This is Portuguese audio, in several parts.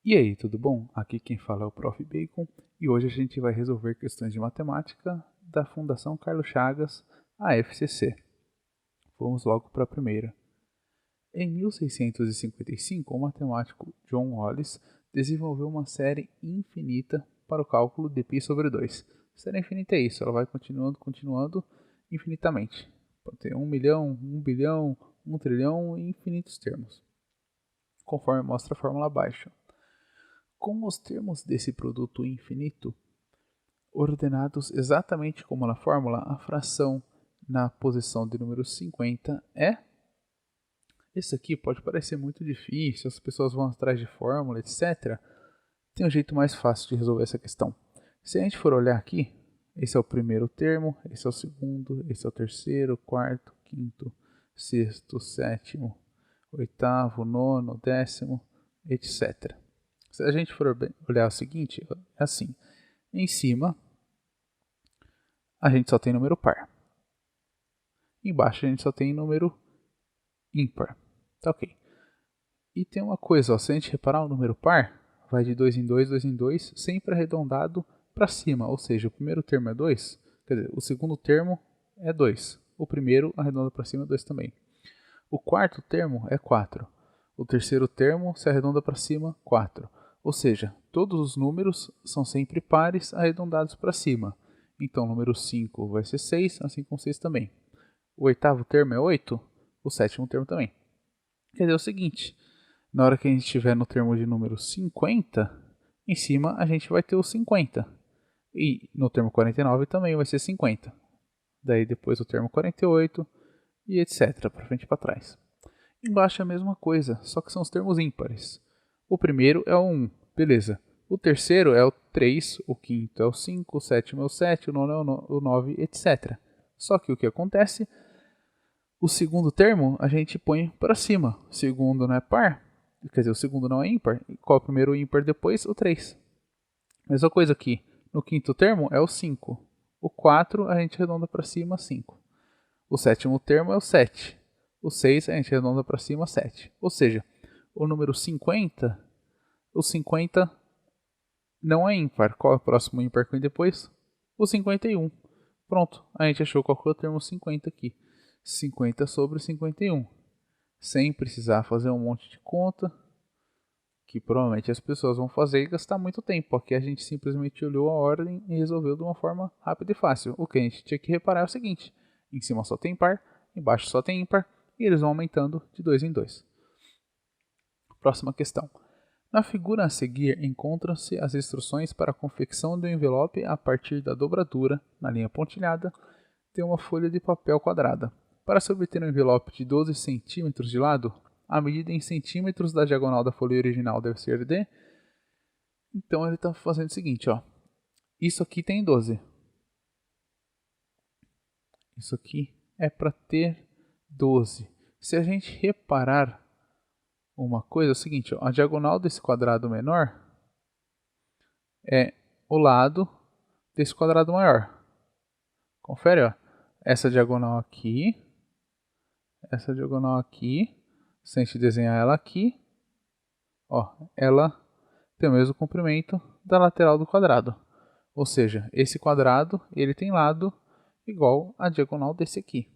E aí, tudo bom? Aqui quem fala é o Prof. Bacon e hoje a gente vai resolver questões de matemática da Fundação Carlos Chagas, a FCC. Vamos logo para a primeira. Em 1655, o matemático John Wallis desenvolveu uma série infinita para o cálculo de π sobre 2. Série infinita é isso, ela vai continuando infinitamente. Pode ter 1 milhão, 1 bilhão, 1 trilhão e infinitos termos, conforme mostra a fórmula abaixo. Com os termos desse produto infinito ordenados exatamente como na fórmula, a fração na posição de número 50 é... Isso aqui pode parecer muito difícil, as pessoas vão atrás de fórmula, etc. Tem um jeito mais fácil de resolver essa questão. Se a gente for olhar aqui, esse é o primeiro termo, esse é o segundo, esse é o terceiro, quarto, quinto, sexto, sétimo, oitavo, nono, décimo, etc. Se a gente for olhar o seguinte, é assim. Em cima, a gente só tem número par. Embaixo, a gente só tem número ímpar. Tá ok. E tem uma coisa, ó, se a gente reparar o número par, vai de 2 em 2, 2 em 2, sempre arredondado para cima. Ou seja, o primeiro termo é 2, quer dizer, o segundo termo é 2. O primeiro arredonda para cima é 2 também. O quarto termo é 4. O terceiro termo se arredonda para cima, 4. Ou seja, todos os números são sempre pares arredondados para cima. Então, o número 5 vai ser 6, assim como 6 também. O oitavo termo é 8, o sétimo termo também. Quer dizer o seguinte, na hora que a gente estiver no termo de número 50, em cima a gente vai ter o 50. E no termo 49 também vai ser 50. Daí depois o termo 48 e etc, para frente e para trás. Embaixo é a mesma coisa, só que são os termos ímpares. O primeiro é o 1, beleza. O terceiro é o 3, o quinto é o 5, o sétimo é o 7, o nono é o 9, etc. Só que o que acontece? O segundo termo a gente põe para cima. O segundo não é par, quer dizer, o segundo não é ímpar. E qual é o primeiro ímpar depois? O 3. Mesma coisa aqui. No quinto termo é o 5. O 4 a gente arredonda para cima, 5. O sétimo termo é o 7. O 6 a gente arredonda para cima, 7. Ou seja, o número 50, o 50 não é ímpar. Qual é o próximo ímpar que vem depois? O 51. Pronto, a gente achou qual é o termo 50 aqui. 50 sobre 51. Sem precisar fazer um monte de conta, que provavelmente as pessoas vão fazer e gastar muito tempo. Aqui a gente simplesmente olhou a ordem e resolveu de uma forma rápida e fácil. O que a gente tinha que reparar é o seguinte: em cima só tem par, embaixo só tem ímpar, e eles vão aumentando de 2 em 2. Próxima questão. Na figura a seguir encontram-se as instruções para a confecção do envelope a partir da dobradura, na linha pontilhada, de uma folha de papel quadrada. Para se obter um envelope de 12 centímetros de lado, a medida em centímetros da diagonal da folha original deve ser de... Então ele está fazendo o seguinte, ó. Isso aqui tem 12. Isso aqui é para ter 12. Se a gente reparar uma coisa, é o seguinte, ó, a diagonal desse quadrado menor é o lado desse quadrado maior. Confere, ó. Essa diagonal aqui, se a gente desenhar ela aqui, ó, ela tem o mesmo comprimento da lateral do quadrado. Ou seja, esse quadrado ele tem lado igual à diagonal desse aqui.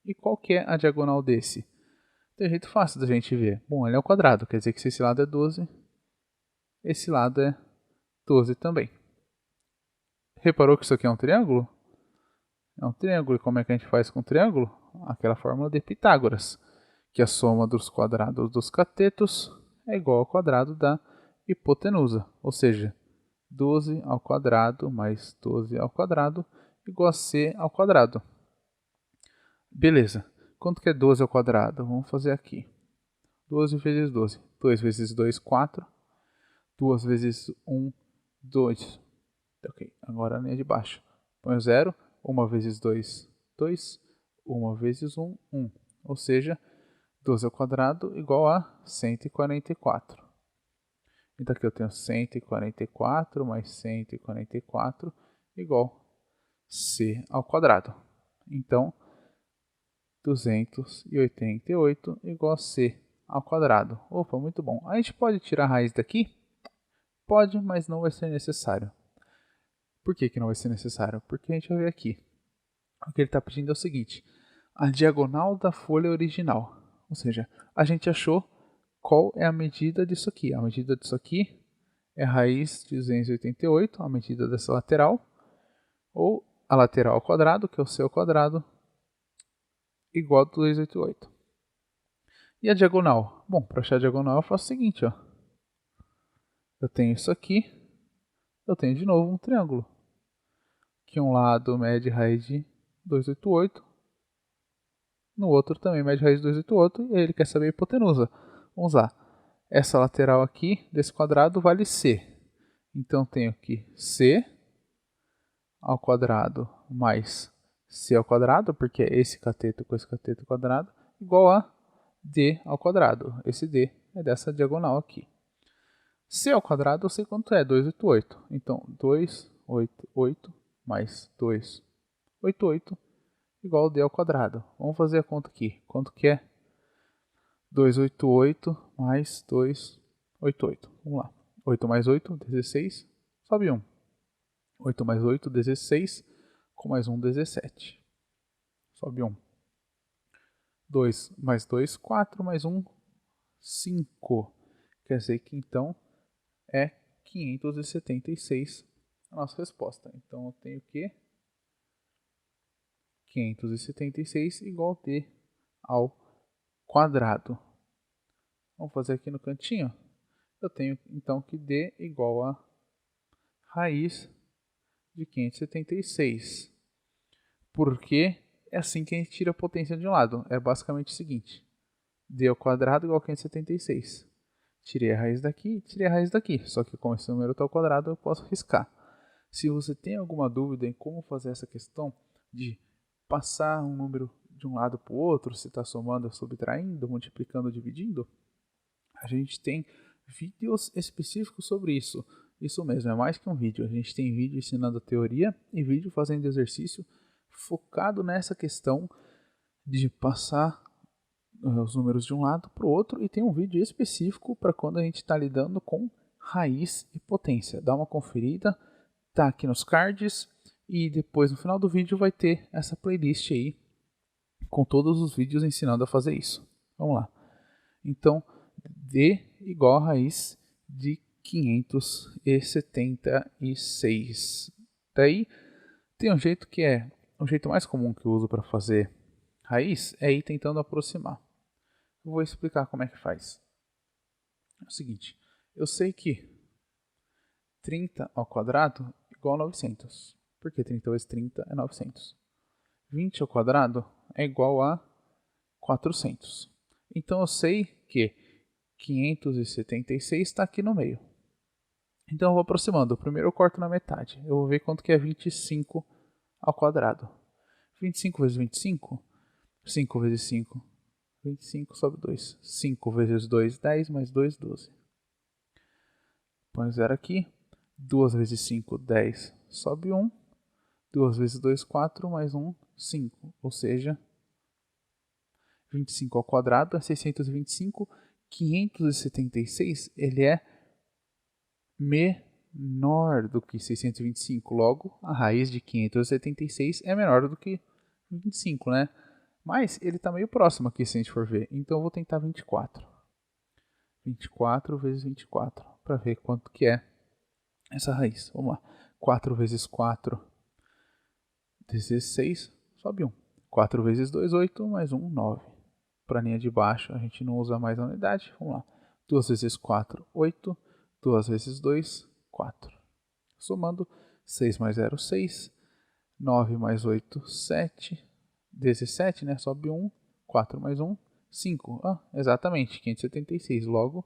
E qual que é a diagonal desse? Tem um jeito fácil da gente ver. Bom, ele é o quadrado, quer dizer que se esse lado é 12, esse lado é 12 também. Reparou que isso aqui é um triângulo? É um triângulo. E como é que a gente faz com o triângulo? Aquela fórmula de Pitágoras, que a soma dos quadrados dos catetos é igual ao quadrado da hipotenusa. Ou seja, 12 ao quadrado mais 12 ao quadrado igual a c ao quadrado. Beleza. Quanto que é 12 ao quadrado? Vamos fazer aqui. 12 vezes 12. 2 vezes 2, 4. 2 vezes 1, 2. Ok, agora a linha de baixo. Põe o 0. 1 vezes 2, 2. 1 vezes 1, 1. Ou seja, 12 ao quadrado igual a 144. Então aqui eu tenho 144 mais 144 igual c ao quadrado. Então, 288 igual a c ao quadrado. Opa, muito bom. A gente pode tirar a raiz daqui? Pode, mas não vai ser necessário. Por que não vai ser necessário? Porque a gente vai ver aqui. O que ele está pedindo é o seguinte: a diagonal da folha original. Ou seja, a gente achou qual é a medida disso aqui. A medida disso aqui é raiz de 288, a medida dessa lateral, ou a lateral ao quadrado, que é o C ao quadrado, igual a 288. E a diagonal? Bom, para achar a diagonal eu faço o seguinte, ó. Eu tenho isso aqui, eu tenho de novo um triângulo, que um lado mede raiz de 288, no outro também mede raiz de 288, e ele quer saber a hipotenusa. Vamos lá. Essa lateral aqui desse quadrado vale C. Então tenho aqui C ao quadrado mais C ao quadrado, porque é esse cateto com esse cateto quadrado, igual a D ao quadrado. Esse D é dessa diagonal aqui. C ao quadrado eu sei quanto é, 288. Então 288 mais 288 igual a D ao quadrado. Vamos fazer a conta aqui. Quanto que é? 288 mais 288. Vamos lá. 8 mais 8, 16. Sobe 1. 8 mais 8, 16. Com mais 1, 17. Sobe 1. 2 mais 2, 4 mais 1, 5. Quer dizer que então é 576 a nossa resposta. Então eu tenho que 576 igual a D ao quadrado. Vamos fazer aqui no cantinho. Eu tenho então que D igual a raiz de 576. Porque é assim que a gente tira a potência de um lado. É basicamente o seguinte: D ao quadrado igual a 576. Tirei a raiz daqui, tirei a raiz daqui. Só que como esse número está ao quadrado, eu posso riscar. Se você tem alguma dúvida em como fazer essa questão de passar um número de um lado para o outro, se está somando, subtraindo, multiplicando, dividindo, a gente tem vídeos específicos sobre isso. Isso mesmo, é mais que um vídeo. A gente tem vídeo ensinando a teoria e vídeo fazendo exercício focado nessa questão de passar os números de um lado para o outro, e tem um vídeo específico para quando a gente está lidando com raiz e potência. Dá uma conferida, tá aqui nos cards, e depois no final do vídeo vai ter essa playlist aí com todos os vídeos ensinando a fazer isso. Vamos lá. Então, D igual a raiz de 576. Daí tem um jeito que é o jeito mais comum que eu uso para fazer raiz, é ir tentando aproximar. Eu vou explicar como é que faz. É o seguinte, eu sei que 30 ao quadrado é igual a 900. Porque 30 vezes 30 é 900. 20 ao quadrado é igual a 400. Então eu sei que 576 está aqui no meio. Então eu vou aproximando. Primeiro eu corto na metade. Eu vou ver quanto que é 25 ao quadrado. 25 vezes 25, 5 vezes 5, 25 sobre 2. 5 vezes 2, 10, mais 2, 12. Põe 0 aqui. 2 vezes 5, 10, sobe 1. 2 vezes 2, 4, mais 1, 5. Ou seja, 25 ao quadrado é 625. 576, ele é menor do que 625. Logo, a raiz de 576 é menor do que 25, né? Mas ele está meio próximo aqui se a gente for ver. Então eu vou tentar 24. 24 vezes 24 para ver quanto que é essa raiz. Vamos lá. 4 vezes 4, 16. Sobe 1. 4 vezes 2, 8. Mais 1, 9. Para a linha de baixo a gente não usa mais a unidade. Vamos lá. 2 vezes 4, 8. 2 vezes 2, 4. Somando, 6 mais 0, 6. 9 mais 8, 7. 17, né? Sobe 1. 4 mais 1, 5. Exatamente, 576. Logo,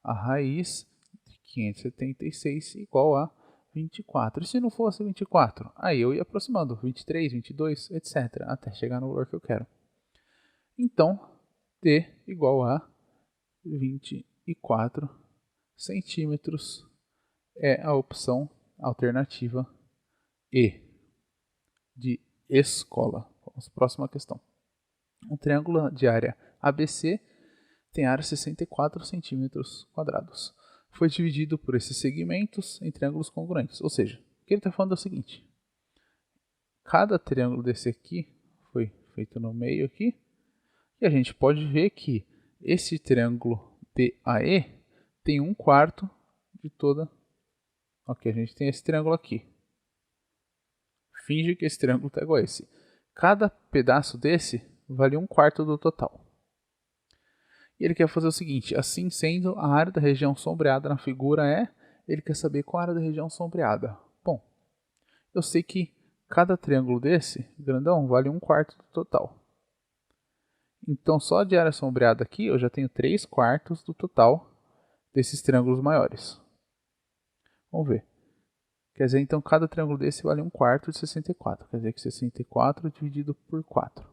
a raiz de 576 igual a 24. E se não fosse 24? Aí eu ia aproximando. 23, 22, etc. Até chegar no valor que eu quero. Então, D igual a 24 centímetros é a opção alternativa E, de escola. Vamos para a próxima questão. Um triângulo de área ABC tem área 64 centímetros quadrados. foi dividido por esses segmentos em triângulos congruentes. Ou seja, o que ele está falando é o seguinte: cada triângulo desse aqui foi feito no meio aqui, e a gente pode ver que esse triângulo DAE tem 1/4 de toda. Ok, a gente tem esse triângulo aqui. Finge que esse triângulo está igual a esse. Cada pedaço desse vale 1/4 do total. E ele quer fazer o seguinte: assim sendo, a área da região sombreada na figura é... Ele quer saber qual a área da região sombreada. Bom, eu sei que cada triângulo desse, grandão, vale 1/4 do total. Então, só de área sombreada aqui, eu já tenho 3/4 do total desses triângulos maiores. Vamos ver. Quer dizer, então, cada triângulo desse vale 1/4 de 64. Quer dizer que 64 dividido por 4.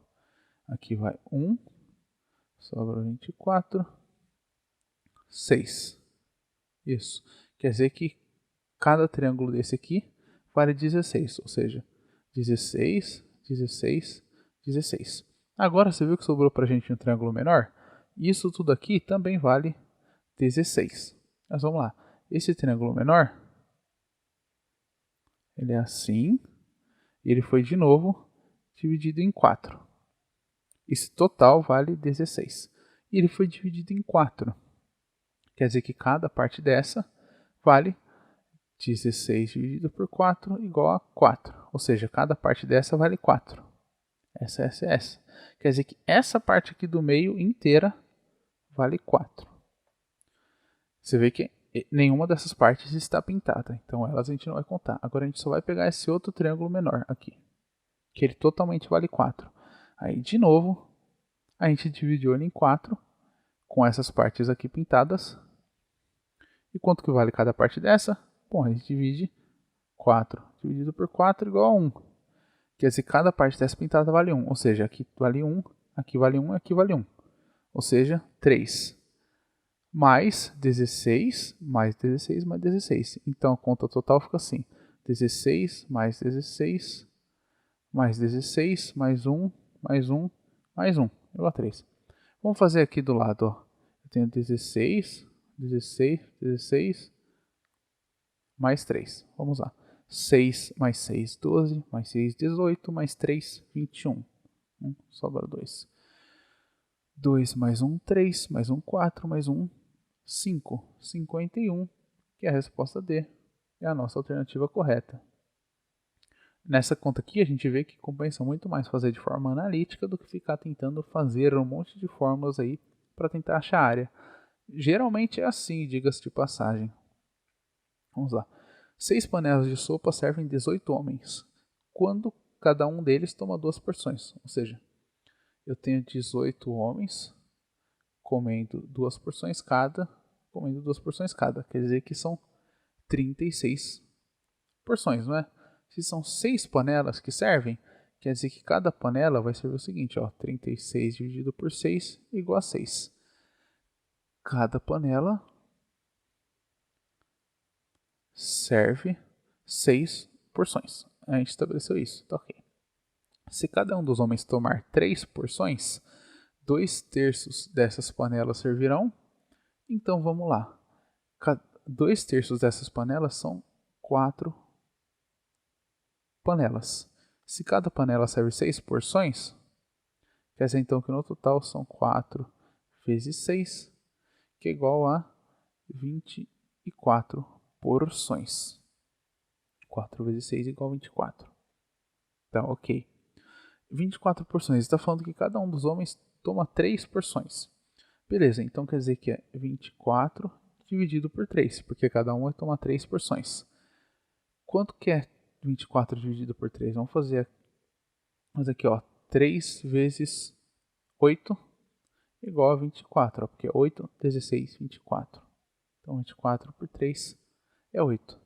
Aqui vai 1, sobra 24, 6. Isso. Quer dizer que cada triângulo desse aqui vale 16, ou seja, 16, 16, 16. Agora, você viu que sobrou para a gente um triângulo menor? Isso tudo aqui também vale 16. Mas vamos lá. Esse triângulo menor, ele é assim, e ele foi de novo dividido em 4. Esse total vale 16. E ele foi dividido em 4. Quer dizer que cada parte dessa vale 16 dividido por 4 igual a 4. Ou seja, cada parte dessa vale 4. Essa. Quer dizer que essa parte aqui do meio inteira vale 4. Você vê que nenhuma dessas partes está pintada. Então elas a gente não vai contar. Agora a gente só vai pegar esse outro triângulo menor aqui, que ele totalmente vale 4. Aí de novo, a gente dividiu ele em 4 com essas partes aqui pintadas. E quanto que vale cada parte dessa? Bom, a gente divide 4 dividido por 4 igual a 1. Quer dizer, cada parte dessa pintada vale 1. Ou seja, aqui vale 1, aqui vale 1 e aqui vale 1. Ou seja, 3. Mais 16, mais 16, mais 16. Então a conta total fica assim: 16 mais 16, mais 16, mais 1, mais 1, mais 1, igual a 3. Vamos fazer aqui do lado, ó. Eu tenho 16, 16, 16, mais 3. Vamos lá. 6 mais 6, 12, mais 6, 18, mais 3, 21. Sobra 2. 2 mais 1, 3, mais 1, 4, mais 1, 5. 51, que é a resposta D. É a nossa alternativa correta. Nessa conta aqui, a gente vê que compensa muito mais fazer de forma analítica do que ficar tentando fazer um monte de fórmulas aí para tentar achar a área. Geralmente é assim, diga-se de passagem. Vamos lá. 6 panelas de sopa servem 18 homens, quando cada um deles toma 2 porções. Ou seja, eu tenho 18 homens comendo 2 porções cada, Quer dizer que são 36 porções, não é? Se são 6 panelas que servem, quer dizer que cada panela vai servir o seguinte, ó, 36 dividido por 6 igual a 6. Cada panela serve 6 porções. A gente estabeleceu isso, tá ok. Se cada um dos homens tomar 3 porções, 2/3 dessas panelas servirão. Então vamos lá. 2/3 dessas panelas são 4 panelas. Se cada panela serve 6 porções, quer dizer então que no total são 4 vezes 6, que é igual a 24 porções. 4 vezes 6 é igual a 24. Então, ok. 24 porções. Está falando que cada um dos homens toma 3 porções. Beleza, então quer dizer que é 24 dividido por 3, porque cada um vai tomar 3 porções. Quanto que é 24 dividido por 3? Vamos fazer aqui, ó, 3 vezes 8 igual a 24, ó, porque 8, 16, 24. Então 24 por 3 é 8.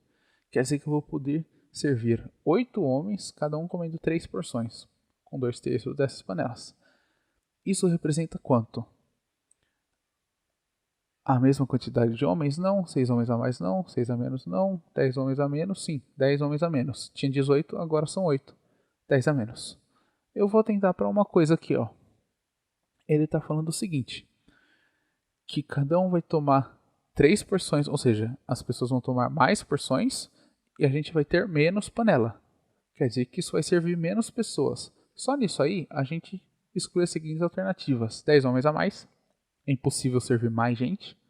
Quer dizer que eu vou poder servir 8 homens, cada um comendo 3 porções, com 2/3 dessas panelas. Isso representa quanto? A mesma quantidade de homens? Não. 6 homens a mais? Não. 6 a menos? Não. 10 homens a menos? Sim. 10 homens a menos. Tinha 18, agora são 8. 10 a menos. Eu vou tentar para uma coisa aqui, ó. Ele está falando o seguinte, que cada um vai tomar 3 porções, ou seja, as pessoas vão tomar mais porções e a gente vai ter menos panela. Quer dizer que isso vai servir menos pessoas. Só nisso aí, a gente exclui as seguintes alternativas. 10 homens a mais, é impossível servir mais gente.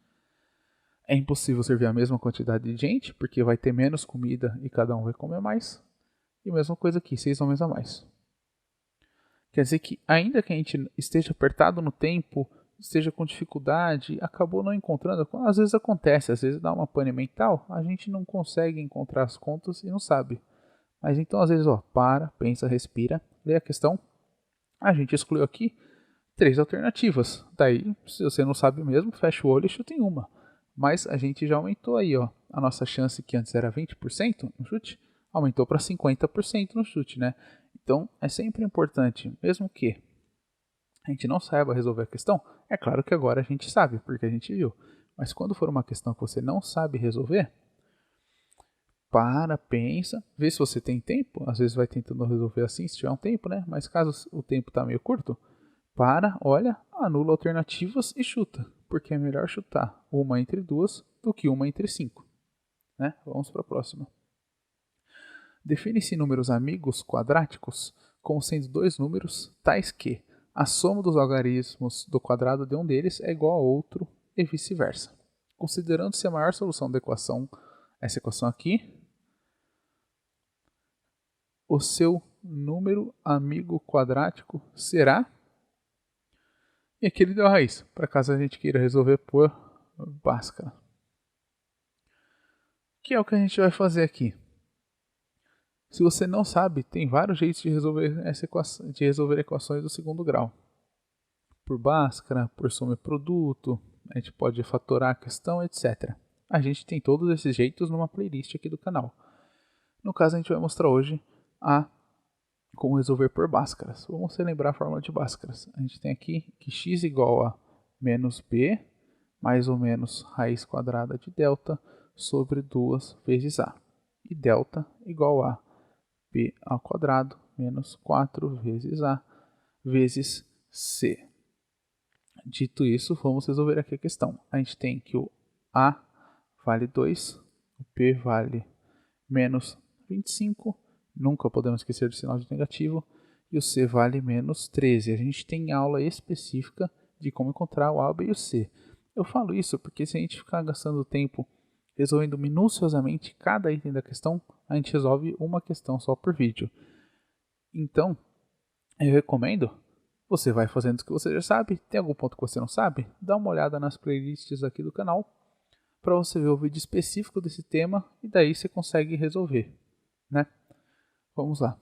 É impossível servir a mesma quantidade de gente, porque vai ter menos comida e cada um vai comer mais. E mesma coisa aqui, 6 homens a mais. Quer dizer que ainda que a gente esteja apertado no tempo, esteja com dificuldade, acabou não encontrando, às vezes acontece, às vezes dá uma pane mental, a gente não consegue encontrar as contas e não sabe. Mas então às vezes, para, pensa, respira, lê a questão. A gente excluiu aqui 3 alternativas. Daí, se você não sabe mesmo, fecha o olho e chuta em uma. Mas a gente já aumentou aí, a nossa chance que antes era 20% no chute, aumentou para 50% no chute, né? Então, é sempre importante, mesmo que a gente não saiba resolver a questão, é claro que agora a gente sabe, porque a gente viu. Mas quando for uma questão que você não sabe resolver, pensa, vê se você tem tempo. Às vezes vai tentando resolver assim, se tiver um tempo, né? Mas caso o tempo está meio curto, olha, anula alternativas e chuta. Porque é melhor chutar uma entre duas do que uma entre 5. Né? Vamos para a próxima. Define-se números amigos quadráticos como sendo dois números tais que a soma dos algarismos do quadrado de um deles é igual a outro e vice-versa. Considerando-se a maior solução da equação, essa equação aqui, o seu número amigo quadrático será... E aqui ele deu a raiz, para caso a gente queira resolver por Bhaskara. Que é o que a gente vai fazer aqui. Se você não sabe, tem vários jeitos de resolver equações do segundo grau. Por Bhaskara, por soma e produto, a gente pode fatorar a questão, etc. A gente tem todos esses jeitos numa playlist aqui do canal. No caso, a gente vai mostrar hoje como resolver por Bhaskaras. Vamos relembrar a fórmula de Bhaskaras. A gente tem aqui que x igual a menos b mais ou menos raiz quadrada de delta sobre 2 vezes a. E delta igual a b ao quadrado menos 4 vezes a vezes c. Dito isso, vamos resolver aqui a questão. A gente tem que o a vale 2, o p vale menos 25, nunca podemos esquecer do sinal de negativo, e o c vale menos 13. A gente tem aula específica de como encontrar o a, o b e o c. Eu falo isso porque se a gente ficar gastando tempo resolvendo minuciosamente cada item da questão, a gente resolve uma questão só por vídeo. Então, eu recomendo, você vai fazendo o que você já sabe, tem algum ponto que você não sabe, dá uma olhada nas playlists aqui do canal, para você ver o vídeo específico desse tema, e daí você consegue resolver, né? Vamos lá.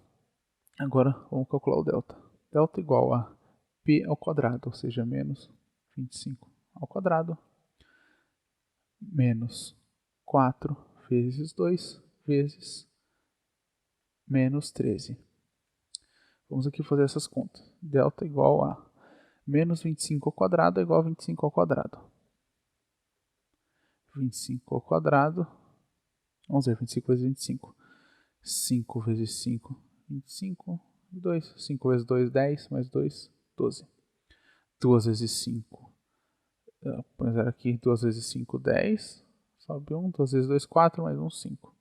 Agora, vamos calcular o delta. Delta igual a p ao quadrado, ou seja, menos 25 ao quadrado, menos 4 vezes 2 vezes menos 13. Vamos aqui fazer essas contas. Delta igual a menos 25 ao quadrado é igual a 25 ao quadrado. 25 ao quadrado. Vamos ver, 25 vezes 25. 5 vezes 5, 25. 2. 5 vezes 2, 10. Mais 2, 12. 2 vezes 5. Põe 0 aqui. 2 vezes 5, 10. Sobe 1. 2 vezes 2, 4. Mais 1, 5.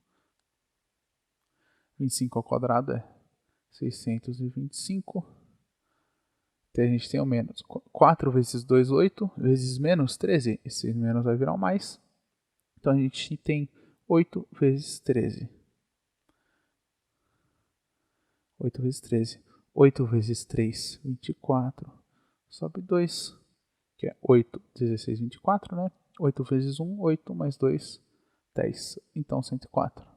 25 ao quadrado é 625. Então a gente tem o menos. 4 vezes 2, 8. Vezes menos 13. Esse menos vai virar um mais. Então a gente tem 8 vezes 13. 8 vezes 13. 8 vezes 3, 24. Sobe 2. Que é 8, 16, 24, né? 8 vezes 1, 8. Mais 2, 10. Então 104.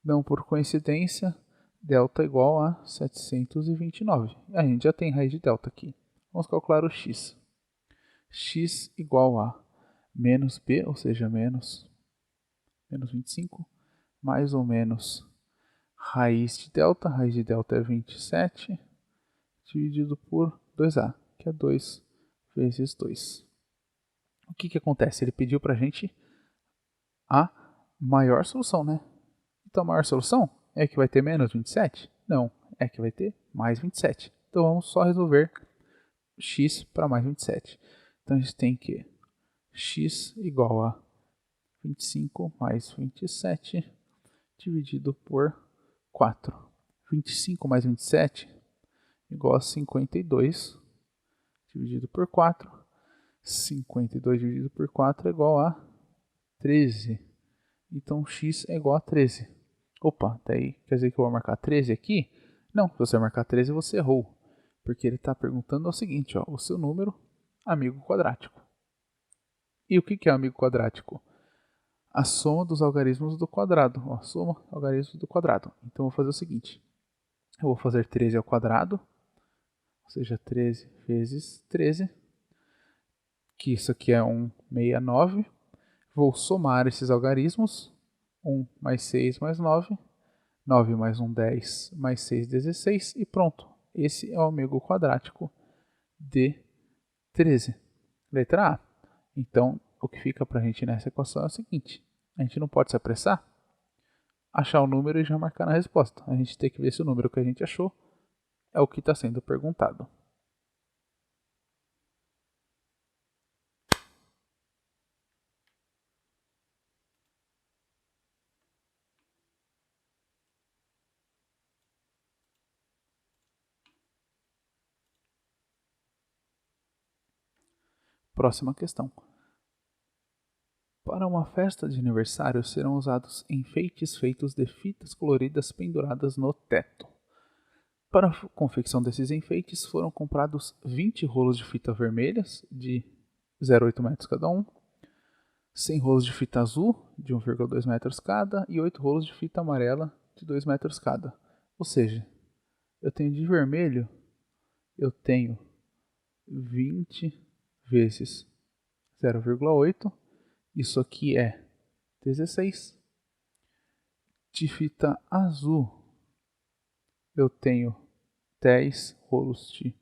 Não por coincidência, delta igual a 729. A gente já tem raiz de delta aqui. Vamos calcular o x. X igual a menos b, ou seja, menos 25, mais ou menos raiz de delta. Raiz de delta é 27, dividido por 2a, que é 2 vezes 2. O que acontece? Ele pediu para a gente a maior solução, né? Então a maior solução é que vai ter menos 27? Não, é que vai ter mais 27. Então vamos só resolver x para mais 27. Então a gente tem que x igual a 25 mais 27 dividido por 4. 25 mais 27 igual a 52 dividido por 4. 52 dividido por 4 é igual a 13. Então x é igual a 13. Opa, daí quer dizer que eu vou marcar 13 aqui? Não, se você marcar 13 você errou. Porque ele está perguntando o seguinte, ó, o seu número amigo quadrático. E o que é amigo quadrático? A soma dos algarismos do quadrado. Ó, soma algarismos do quadrado. Então eu vou fazer o seguinte. Eu vou fazer 13 ao quadrado. Ou seja, 13 vezes 13. Que isso aqui é 169. Vou somar esses algarismos. 1 mais 6 mais 9. 9 mais 1, 10. Mais 6, 16. E pronto. Esse é o amigo quadrático de 13. Letra A. Então, o que fica para a gente nessa equação é o seguinte. A gente não pode se apressar, achar o número e já marcar na resposta. A gente tem que ver se o número que a gente achou é o que está sendo perguntado. Próxima questão. Para uma festa de aniversário serão usados enfeites feitos de fitas coloridas penduradas no teto. Para a confecção desses enfeites foram comprados 20 rolos de fita vermelhas de 0,8 metros cada um, 100 rolos de fita azul de 1,2 metros cada e 8 rolos de fita amarela de 2 metros cada. Ou seja, eu tenho de vermelho, eu tenho 20 vezes 0,8. Isso aqui é 16. De fita azul, eu tenho 10 rolos de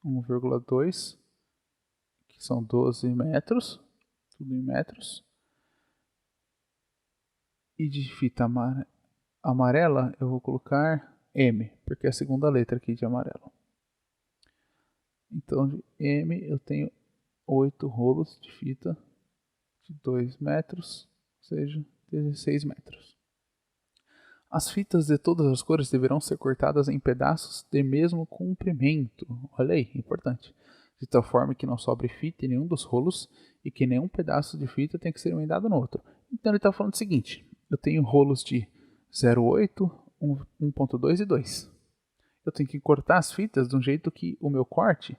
1,2, que são 12 metros, tudo em metros. E de fita amarela, eu vou colocar M, porque é a segunda letra aqui de amarelo. Então, de M, eu tenho 8 rolos de fita de 2 metros, ou seja, 16 metros. As fitas de todas as cores deverão ser cortadas em pedaços de mesmo comprimento. Olha aí, importante. De tal forma que não sobre fita em nenhum dos rolos e que nenhum pedaço de fita tem que ser emendado no outro. Então ele está falando o seguinte: eu tenho rolos de 0,8, 1,2 e 2. Eu tenho que cortar as fitas de um jeito que o meu corte,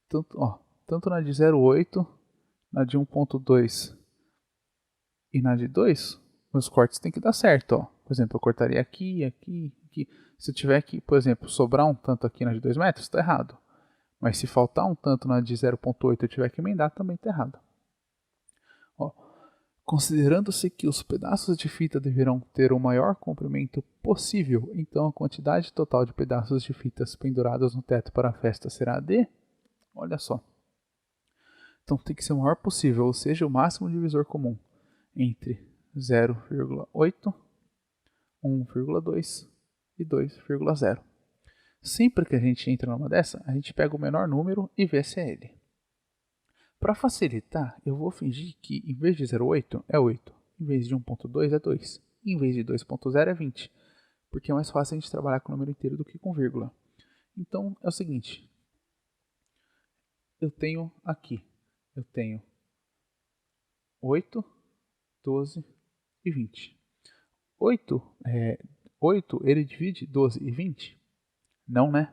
tanto na de 0,8, na de 1,2 e na de 2, meus cortes têm que dar certo. Ó. Por exemplo, eu cortaria aqui, aqui, aqui. Se eu tiver que, por exemplo, sobrar um tanto aqui na de 2 metros, está errado. Mas se faltar um tanto na de 0,8 e eu tiver que emendar, também está errado. Ó, considerando-se que os pedaços de fita deverão ter o maior comprimento possível, então a quantidade total de pedaços de fitas pendurados no teto para a festa será de... Olha só. Então tem que ser o maior possível, ou seja, o máximo divisor comum entre 0,8, 1,2 e 2,0. Sempre que a gente entra numa dessa, a gente pega o menor número e vê se é ele. Para facilitar, eu vou fingir que em vez de 0,8 é 8, em vez de 1,2 é 2, em vez de 2,0 é 20, porque é mais fácil a gente trabalhar com o número inteiro do que com vírgula. Então é o seguinte, eu tenho aqui, eu tenho 8, 12 e 20. 8 ele divide 12 e 20? Não, né?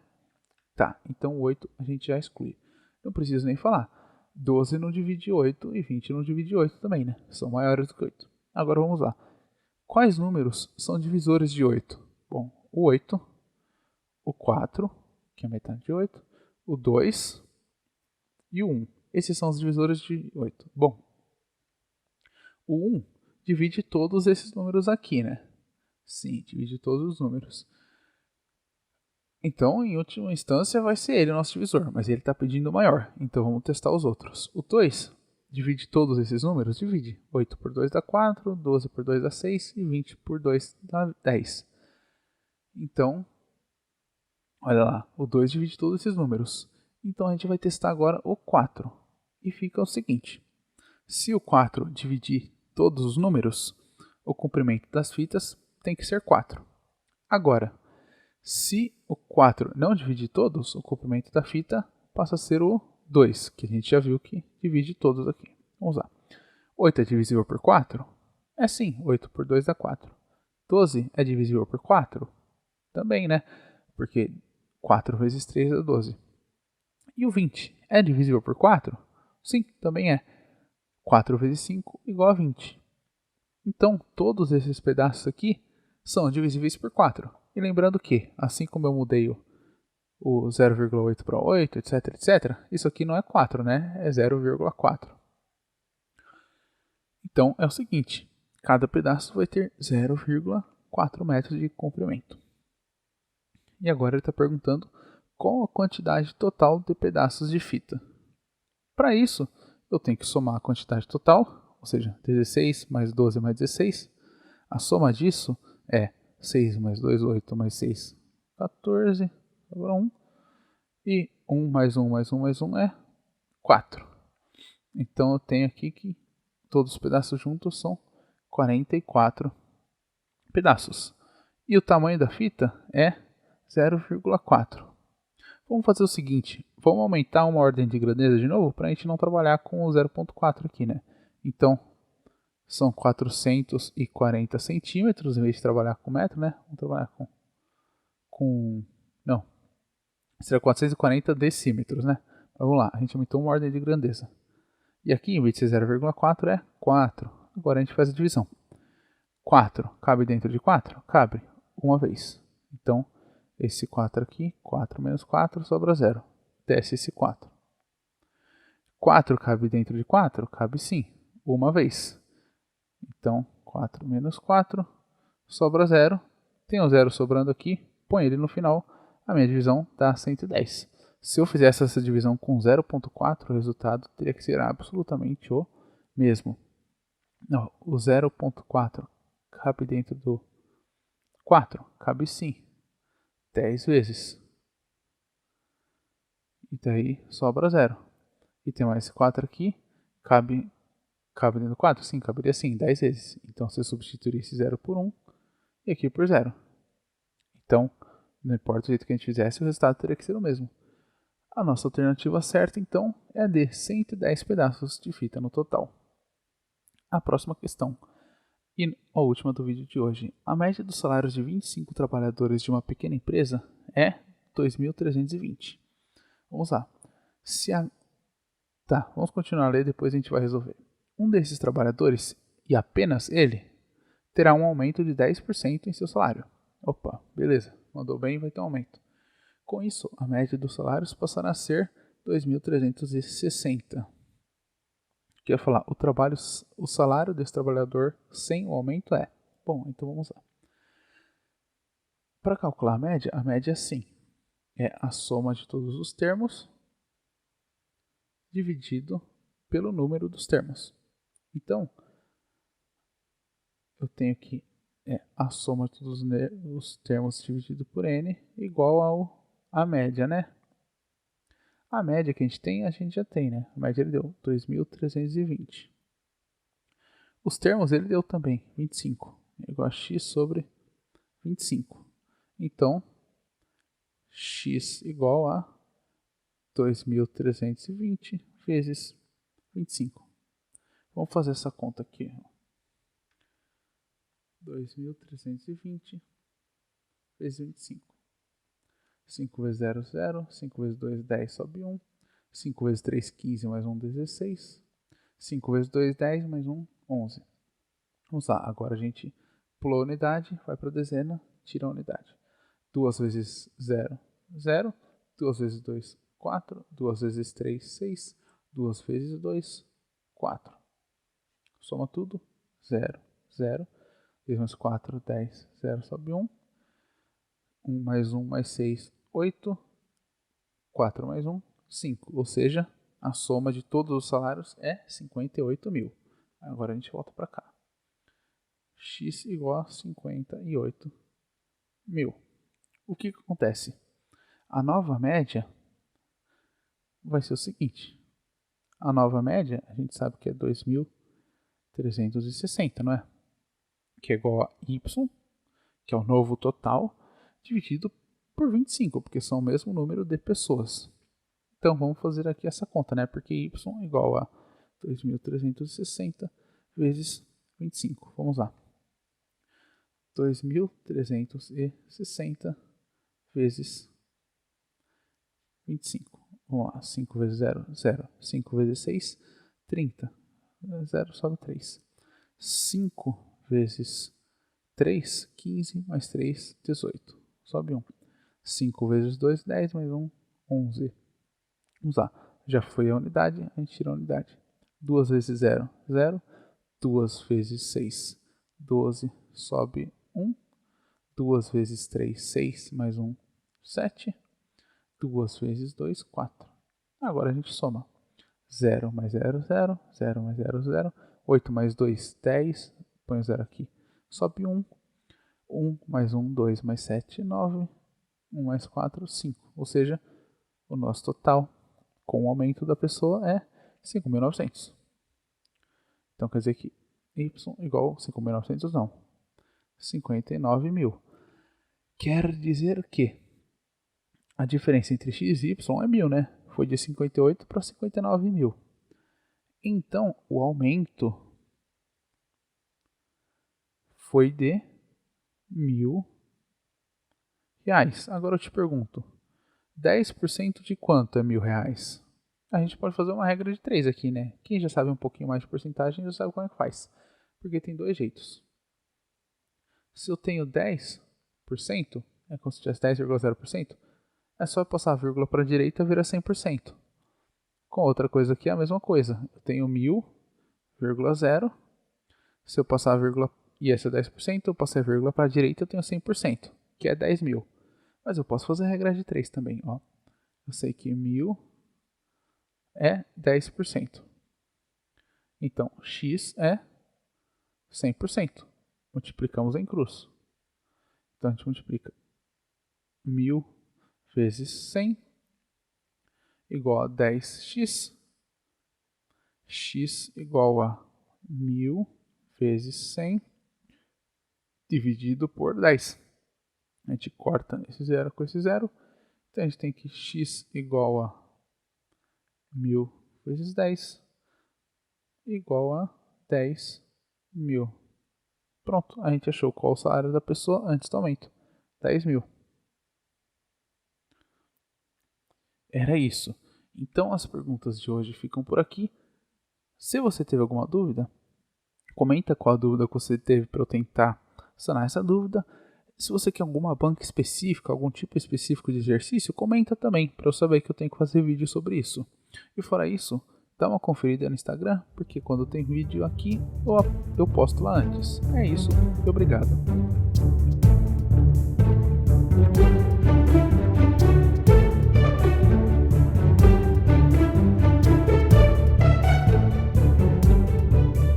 Tá, então 8 a gente já exclui. Não preciso nem falar. 12 não divide 8 e 20 não divide 8 também, né? São maiores do que 8. Agora vamos lá. Quais números são divisores de 8? Bom, o 8, o 4, que é a metade de 8, o 2 e o 1. Esses são os divisores de 8. Bom, o 1 divide todos esses números aqui, né? Sim, divide todos os números. Então, em última instância, vai ser ele o nosso divisor, mas ele está pedindo o maior, então vamos testar os outros. O 2 divide todos esses números? Divide. 8 por 2 dá 4, 12 por 2 dá 6 e 20 por 2 dá 10. Então, olha lá, o 2 divide todos esses números. Então a gente vai testar agora o 4. E fica o seguinte, Se o 4 dividir todos os números, o comprimento das fitas tem que ser 4. Agora, se o 4 não dividir todos, o comprimento da fita passa a ser o 2, que a gente já viu que divide todos aqui. Vamos lá. 8 é divisível por 4? É sim, 8 por 2 dá 4. 12 é divisível por 4? Também, né? Porque 4 vezes 3 dá 12. E o 20 é divisível por 4? Sim, também é. 4 vezes 5 igual a 20. Então, todos esses pedaços aqui são divisíveis por 4. E lembrando que, assim como eu mudei o 0,8 para 8, etc, etc, isso aqui não é 4, né? É 0,4. Então, é o seguinte, cada pedaço vai ter 0,4 metros de comprimento. E agora ele está perguntando qual a quantidade total de pedaços de fita. Para isso, eu tenho que somar a quantidade total, ou seja, 16 mais 12 mais 16. A soma disso é 6 mais 2, 8 mais 6, 14, sobra 1. E 1 mais 1 mais 1 mais 1 é 4. Então eu tenho aqui que todos os pedaços juntos são 44 pedaços. E o tamanho da fita é 0,4. Vamos fazer o seguinte, vamos aumentar uma ordem de grandeza de novo para a gente não trabalhar com o 0,4 aqui, né? Então, são 440 centímetros, em vez de trabalhar com metro, né? Vamos trabalhar não, será 440 decímetros, né? Mas vamos lá, a gente aumentou uma ordem de grandeza. E aqui, em vez de ser 0,4, é 4. Agora a gente faz a divisão. 4 cabe dentro de 4? Cabe, uma vez. Então, esse 4 aqui, 4 menos 4, sobra 0. Desce esse 4. 4 cabe dentro de 4? Cabe sim, uma vez. Então, 4 menos 4, sobra 0. Tem um 0 sobrando aqui, põe ele no final, a minha divisão dá 110. Se eu fizesse essa divisão com 0,4, o resultado teria que ser absolutamente o mesmo. Não, o 0,4 cabe dentro do 4? Cabe sim, 10 vezes. E daí sobra 0. E tem mais esse 4 aqui, cabe dentro do 4? Sim, caberia sim, 10 vezes. Então você substituiria esse 0 por 1 e aqui por 0. Então, não importa o jeito que a gente fizesse, o resultado teria que ser o mesmo. A nossa alternativa certa, então, é a de 110 pedaços de fita no total. A próxima questão, e a última do vídeo de hoje. A média dos salários de 25 trabalhadores de uma pequena empresa é 2.320. Vamos lá. Tá, vamos continuar a ler, depois a gente vai resolver. Um desses trabalhadores, e apenas ele, terá um aumento de 10% em seu salário. Opa, beleza, mandou bem, vai ter um aumento. Com isso, a média dos salários passará a ser 2.360. Quer falar, o salário desse trabalhador sem o aumento é. Bom, então vamos lá. Para calcular a média é assim. É a soma de todos os termos dividido pelo número dos termos. Então, eu tenho que a soma de todos os termos dividido por n igual a média, né? A média que a gente já tem, né? A média ele deu 2.320. Os termos ele deu também 25, igual a x sobre 25. Então, x igual a 2.320 vezes 25. Vamos fazer essa conta aqui. 2.320 vezes 25. 5 vezes 0, 0. 5 vezes 2, 10, sobe 1. 5 vezes 3, 15, mais 1, 16. 5 vezes 2, 10, mais 1, 11. Vamos lá, agora a gente pula a unidade, vai para a dezena, tira a unidade. 2 vezes 0, 0. 2 vezes 2, 4. 2 vezes 3, 6. 2 vezes 2, 4. Soma tudo, 0, 0. 2 mais 4, 10, 0, sobe 1. 1 mais 6, 8. 4 mais 1, 5. Ou seja, a soma de todos os salários é 58 mil. Agora a gente volta para cá. X igual a 58 mil. O que acontece? A nova média vai ser o seguinte. A nova média, a gente sabe que é 2.360, não é? Que é igual a y, que é o novo total, dividido por 25, porque são o mesmo número de pessoas. Então vamos fazer aqui essa conta, né? Porque y é igual a 2.360 vezes 25. Vamos lá. 2.360 vezes 25. Vamos lá. 5 vezes 0, 0. 5 vezes 6, 30. 0 sobe 3. 5 vezes 3, 15, mais 3, 18. Sobe 1. 5 vezes 2, 10, mais 1, 11. Vamos lá. Já foi a unidade, a gente tira a unidade. 2 vezes 0, 0. 2 vezes 6, 12. Sobe 1. 2 vezes 3, 6, mais 1, 7. 2 vezes 2, 4. Agora a gente soma. 0 mais 0, 0. 0 mais 0, 0. 8 mais 2, 10. Põe o 0 aqui. Sobe 1. 1 mais 1, 2 mais 7, 9. 1 mais 4, 5. Ou seja, o nosso total com o aumento da pessoa é 5.900. Então quer dizer que y igual a 5.900 não. 59.000. Quer dizer que a diferença entre x e y é 1.000, né? Foi de 58 para 59.000. Então o aumento foi de R$1.000. Agora eu te pergunto, 10% de quanto é R$1.000? A gente pode fazer uma regra de 3 aqui, né? Quem já sabe um pouquinho mais de porcentagem já sabe como é que faz. Porque tem dois jeitos. Se eu tenho 10%, é como se tivesse 10,0%, é só passar a vírgula para a direita e vira 100%. Com outra coisa aqui é a mesma coisa. Eu tenho 1.000,0. Se eu passar a vírgula e esse é 10%, eu passei a vírgula para a direita, eu tenho 100%, que é 10.000. Mas eu posso fazer a regra de 3 também. Ó. Eu sei que 1.000 é 10%. Então, x é 100%. Multiplicamos em cruz. Então, a gente multiplica 1.000 vezes 100 igual a 10x. X igual a 1.000 vezes 100 dividido por 10. A gente corta esse zero com esse zero. Então, a gente tem que x igual a 1.000 vezes 10 igual a 10.000. Pronto, a gente achou qual o salário da pessoa antes do aumento. 10.000. Era isso. Então as perguntas de hoje ficam por aqui. Se você teve alguma dúvida, comenta qual a dúvida que você teve para eu tentar sanar essa dúvida. Se você quer alguma banca específica, algum tipo específico de exercício, comenta também, para eu saber que eu tenho que fazer vídeo sobre isso. E fora isso, dá uma conferida no Instagram, porque quando tem vídeo aqui, eu posto lá antes. É isso, e obrigado.